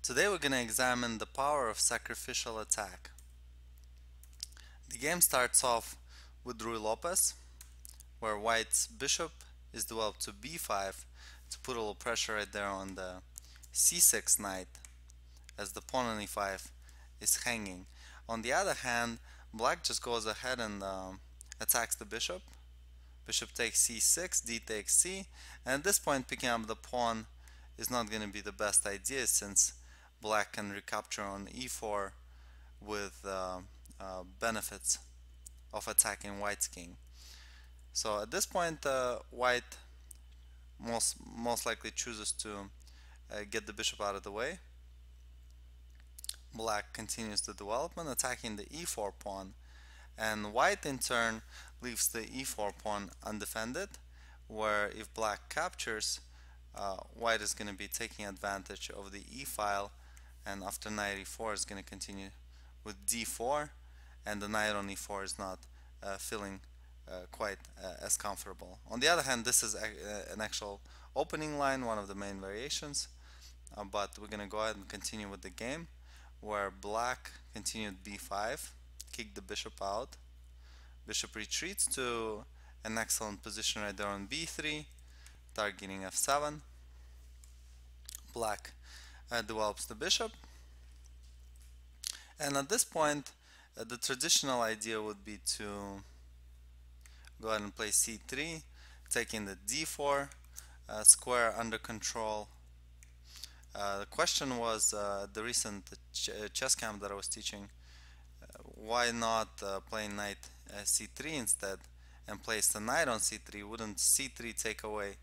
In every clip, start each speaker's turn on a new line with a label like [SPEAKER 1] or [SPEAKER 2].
[SPEAKER 1] Today we're going to examine the power of sacrificial attack. The game starts off with Ruy Lopez, where white's bishop is developed to b5 to put a little pressure right there on the c6 knight as the pawn on e5 is hanging. On the other hand, black just goes ahead and attacks the bishop. Bishop takes c6, d takes c, and at this point picking up the pawn is not going to be the best idea since black can recapture on e4 with benefits of attacking white's king. So at this point white most likely chooses to get the bishop out of the way. Black continues the development, attacking the e4 pawn, and white in turn leaves the e4 pawn undefended, where if black captures, white is going to be taking advantage of the e file, and after knight e4 is going to continue with d4, and the knight on e4 is not feeling quite as comfortable. On the other hand, this is an actual opening line, one of the main variations, but we're going to go ahead and continue with the game, where black continued b5, kicked the bishop out, bishop retreats to an excellent position right there on b3, targeting f7. Black develops the bishop, and at this point the traditional idea would be to go ahead and play c3, taking the d4 square under control. The question was the recent chess camp that I was teaching, why not play knight c3 instead and place the knight on c3? Wouldn't c3 take away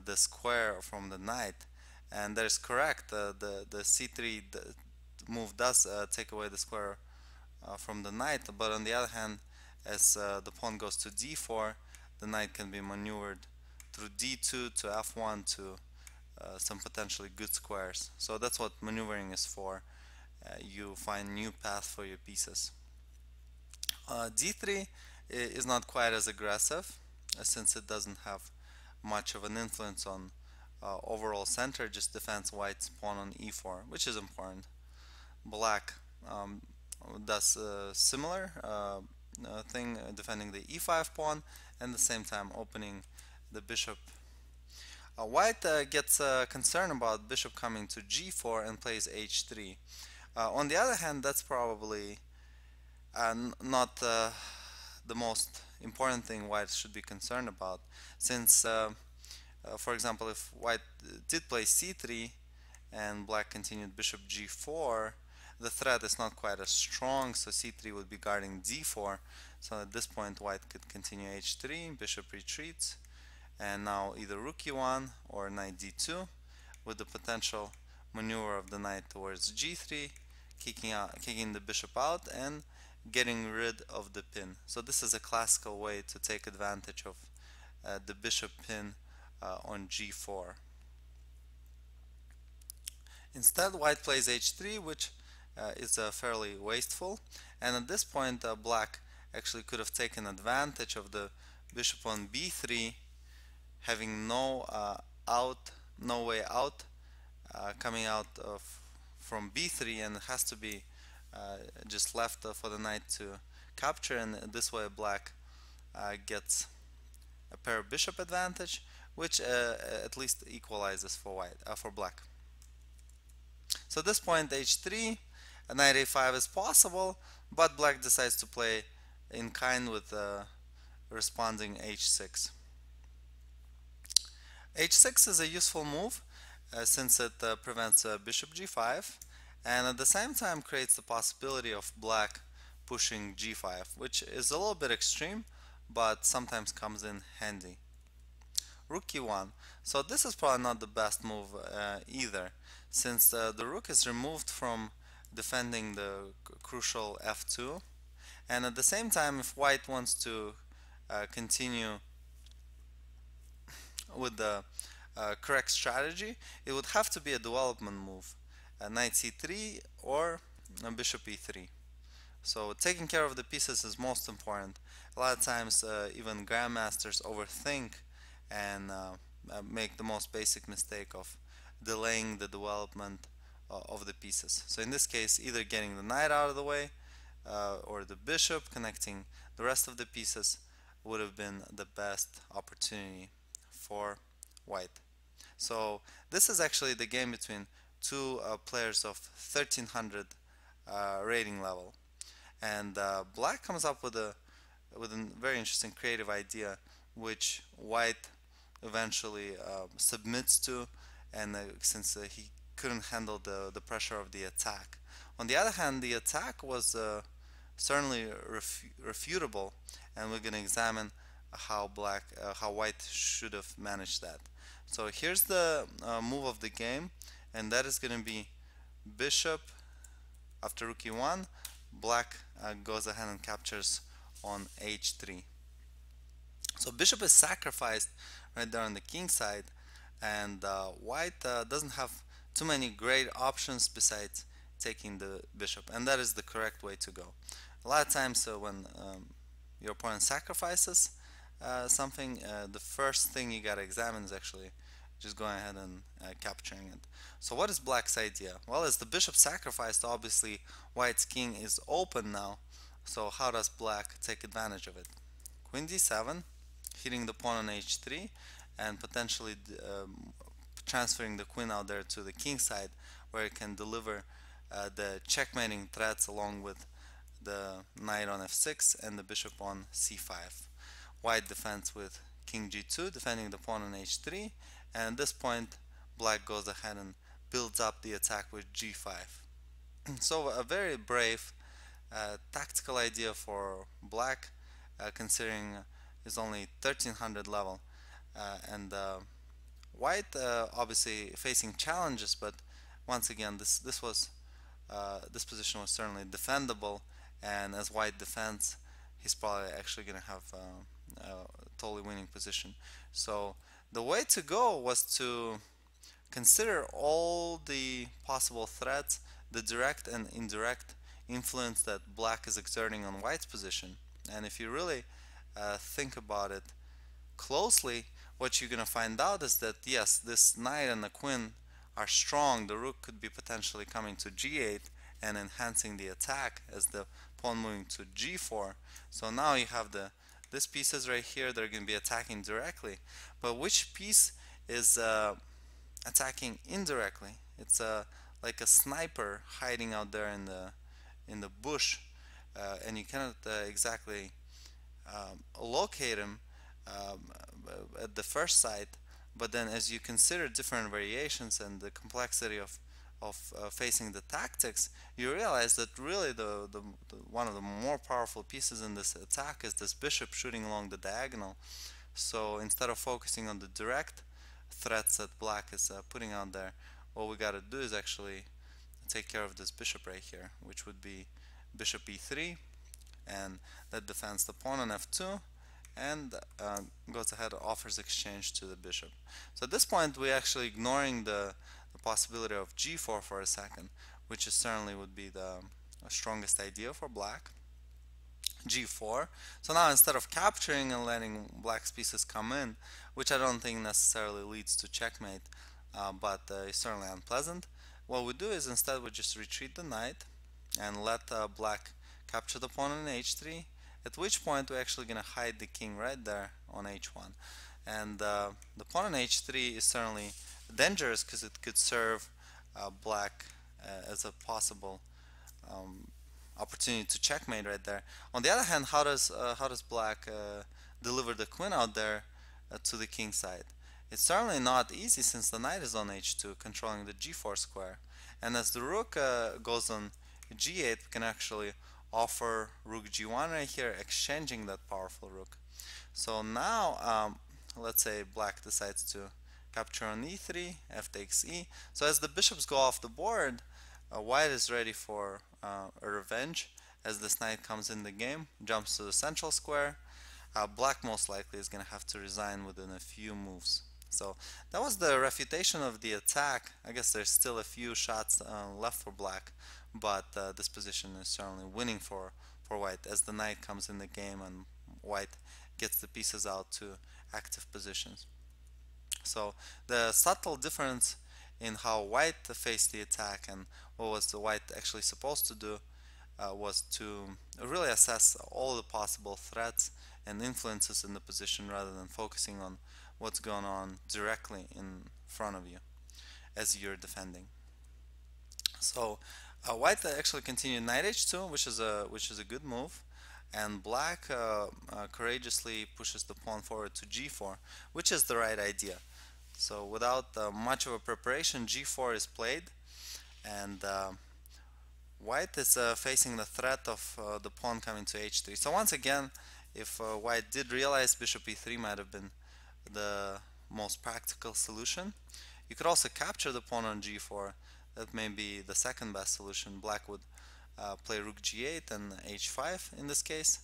[SPEAKER 1] the square from the knight? And that is correct. The c3 move does take away the square from the knight, but on the other hand, as the pawn goes to d4, the knight can be maneuvered through d2 to f1 to some potentially good squares. So that's what maneuvering is for. You find new path for your pieces. d3 is not quite as aggressive since it doesn't have much of an influence on overall center, just defends white's pawn on e4, which is important. Black does a similar thing, defending the e5 pawn and at the same time opening the bishop. White gets concerned about bishop coming to g4 and plays h3. On the other hand, that's probably not the most important thing white should be concerned about, since for example, if white did play c3 and black continued bishop g4, the threat is not quite as strong, so c3 would be guarding d4. So at this point white could continue h3, bishop retreats, and now either rook e1 or knight d2 with the potential maneuver of the knight towards g3, kicking the bishop out and getting rid of the pin. So this is a classical way to take advantage of the bishop pin on g4. Instead, white plays h3, which is fairly wasteful, and at this point black actually could have taken advantage of the bishop on b3, having no way out, coming out from b3, and it has to be just left for the knight to capture, and this way black gets a pair of bishop advantage, which at least equalizes for black. So at this point h3, knight a5 is possible, but black decides to play in kind with responding h6. h6 is a useful move since it prevents bishop g5 and at the same time creates the possibility of black pushing g5, which is a little bit extreme but sometimes comes in handy. Rook e1. So this is probably not the best move either, since the rook is removed from defending the crucial f2, and at the same time if white wants to continue with the correct strategy, it would have to be a development move, knight c3 or bishop e3. So taking care of the pieces is most important. A lot of times even grandmasters overthink and make the most basic mistake of delaying the development of the pieces. So in this case, either getting the knight out of the way or the bishop connecting the rest of the pieces would have been the best opportunity for white. So this is actually the game between two players of 1300 rating level, and black comes up with a very interesting creative idea, which white eventually submits to, and since he couldn't handle the pressure of the attack. On the other hand, the attack was certainly refutable, and we're going to examine how white should have managed that. So here's the move of the game, and that is going to be bishop after rook e1. Black goes ahead and captures on h3. So bishop is sacrificed right there on the king side, and white doesn't have too many great options besides taking the bishop, and that is the correct way to go. A lot of times when your opponent sacrifices something, the first thing you gotta examine is actually just going ahead and capturing it. So what is black's idea? Well, as the bishop sacrificed, obviously white's king is open now. So how does black take advantage of it? Queen d7, hitting the pawn on h3, and potentially transferring the queen out there to the king side, where it can deliver the checkmating threats along with the knight on f6 and the bishop on c5. White defends with king g2, defending the pawn on h3, and at this point black goes ahead and builds up the attack with g5. So a very brave tactical idea for black, considering is only 1300 level, and white obviously facing challenges, but once again this position was certainly defendable, and as white defends, he's probably actually going to have a totally winning position. So the way to go was to consider all the possible threats, the direct and indirect influence that black is exerting on white's position. And if you really think about it closely, what you're going to find out is that yes, this knight and the queen are strong. The rook could be potentially coming to g8 and enhancing the attack as the pawn moving to g4. So now you have this pieces right here, they're going to be attacking directly. But which piece is attacking indirectly? It's like a sniper hiding out there in the bush, and you cannot exactly locate him at the first sight. But then as you consider different variations and the complexity of facing the tactics, you realize that really the one of the more powerful pieces in this attack is this bishop shooting along the diagonal. So instead of focusing on the direct threats that black is putting out there, what we got to do is actually take care of this bishop right here, which would be bishop e3, and that defends the pawn on f2, and goes ahead and offers exchange to the bishop. So at this point we're actually ignoring the possibility of g4 for a second, which is certainly would be the strongest idea for black. g4. So now instead of capturing and letting black's pieces come in, which I don't think necessarily leads to checkmate, but it's certainly unpleasant, what we do is instead we just retreat the knight and let black capture the pawn on h3, at which point we're actually going to hide the king right there on h1. And the pawn on h3 is certainly dangerous because it could serve black as a possible opportunity to checkmate right there. On the other hand, how does black deliver the queen out there to the king side? It's certainly not easy since the knight is on h2 controlling the g4 square, and as the rook goes on g8, we can actually offer rook g1 right here, exchanging that powerful rook. So now let's say black decides to capture on e3, f takes e. So as the bishops go off the board, white is ready for a revenge as this knight comes in the game, jumps to the central square. Black most likely is going to have to resign within a few moves. So that was the refutation of the attack. I guess there's still a few shots left for black, but this position is certainly winning for white as the knight comes in the game and white gets the pieces out to active positions. So the subtle difference in how white faced the attack, and what was the white actually supposed to do was to really assess all the possible threats and influences in the position rather than focusing on what's going on directly in front of you as you're defending. So white actually continued knight h2, which is a good move, and black courageously pushes the pawn forward to g4, which is the right idea. So without much of a preparation, g4 is played, and white is facing the threat of the pawn coming to h3. So once again, if white did realize bishop e3 might have been the most practical solution, you could also capture the pawn on g4. That may be the second best solution. Black would play rook g8 and h5 in this case.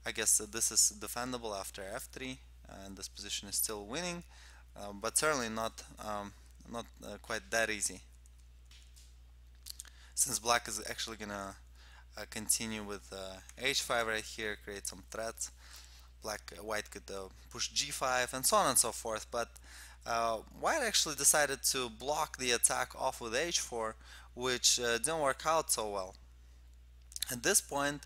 [SPEAKER 1] I guess this is defendable after f3, and this position is still winning, but certainly not quite that easy. Since black is actually gonna continue with h5 right here, create some threats. White could push g5 and so on and so forth, but white actually decided to block the attack off with h4, which didn't work out so well. At this point,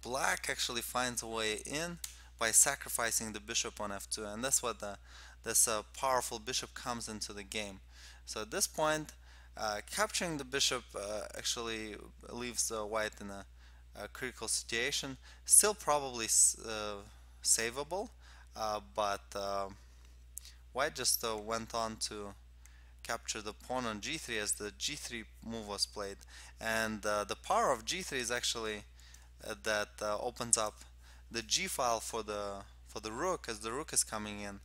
[SPEAKER 1] black actually finds a way in by sacrificing the bishop on f2, and that's what this powerful bishop comes into the game. So at this point, capturing the bishop actually leaves white in a critical situation. Still probably savable, but white just went on to capture the pawn on g3 as the g3 move was played, and the power of g3 is actually that opens up the g file for the rook, as the rook is coming in.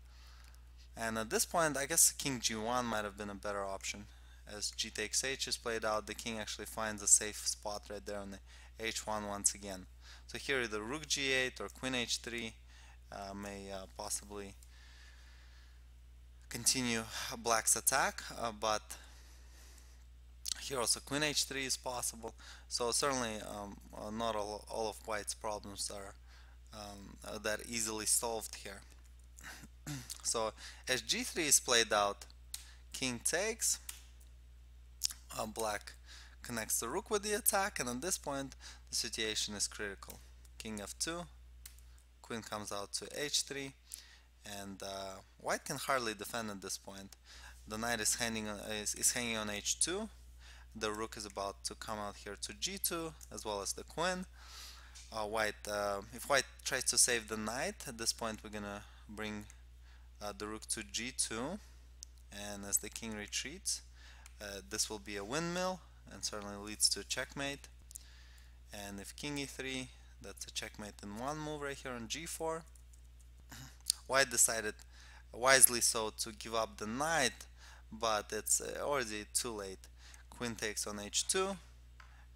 [SPEAKER 1] And at this point, I guess king g1 might have been a better option. As g takes h is played out, the king actually finds a safe spot right there on the h1 once again. So here the rook g8 or queen h3 may possibly continue black's attack, but here also queen h3 is possible. So certainly not all of white's problems are that easily solved here. So as g3 is played out, king takes, black connects the rook with the attack, and at this point the situation is critical. King f2, queen comes out to h3, and white can hardly defend at this point. The knight is hanging on h2. The rook is about to come out here to g2, as well as the queen. If white tries to save the knight, at this point we're gonna bring the rook to g2, and as the king retreats, this will be a windmill and certainly leads to a checkmate. And if king e3, that's a checkmate in one move right here on g4. White decided, wisely so, to give up the knight, but it's already too late. Queen takes on h2,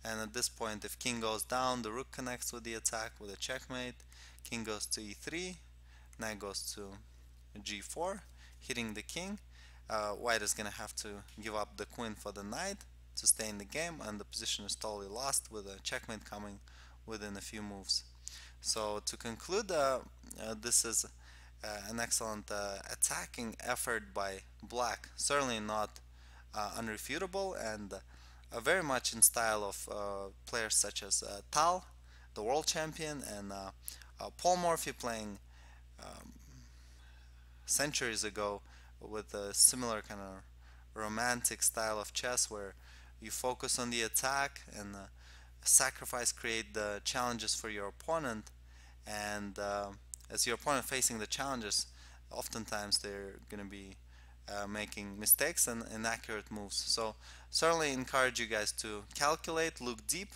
[SPEAKER 1] and at this point if king goes down, the rook connects with the attack with a checkmate. King goes to e3, knight goes to g4, hitting the king. White is going to have to give up the queen for the knight to stay in the game, and the position is totally lost with a checkmate coming within a few moves. So to conclude, this is an excellent attacking effort by black, certainly not unrefutable, and very much in style of players such as Tal, the world champion, and Paul Morphy playing centuries ago with a similar kind of romantic style of chess where you focus on the attack and sacrifice create the challenges for your opponent, and as your opponent facing the challenges, oftentimes they're going to be making mistakes and inaccurate moves. So certainly encourage you guys to calculate, look deep,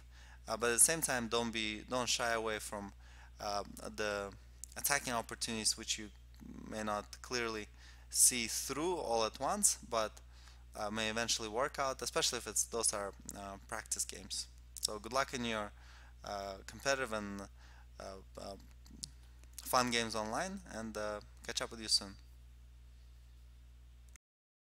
[SPEAKER 1] but at the same time don't shy away from the attacking opportunities which you may not clearly see through all at once, but may eventually work out, especially if those are practice games. So good luck in your competitive and fun games online, and catch up with you soon.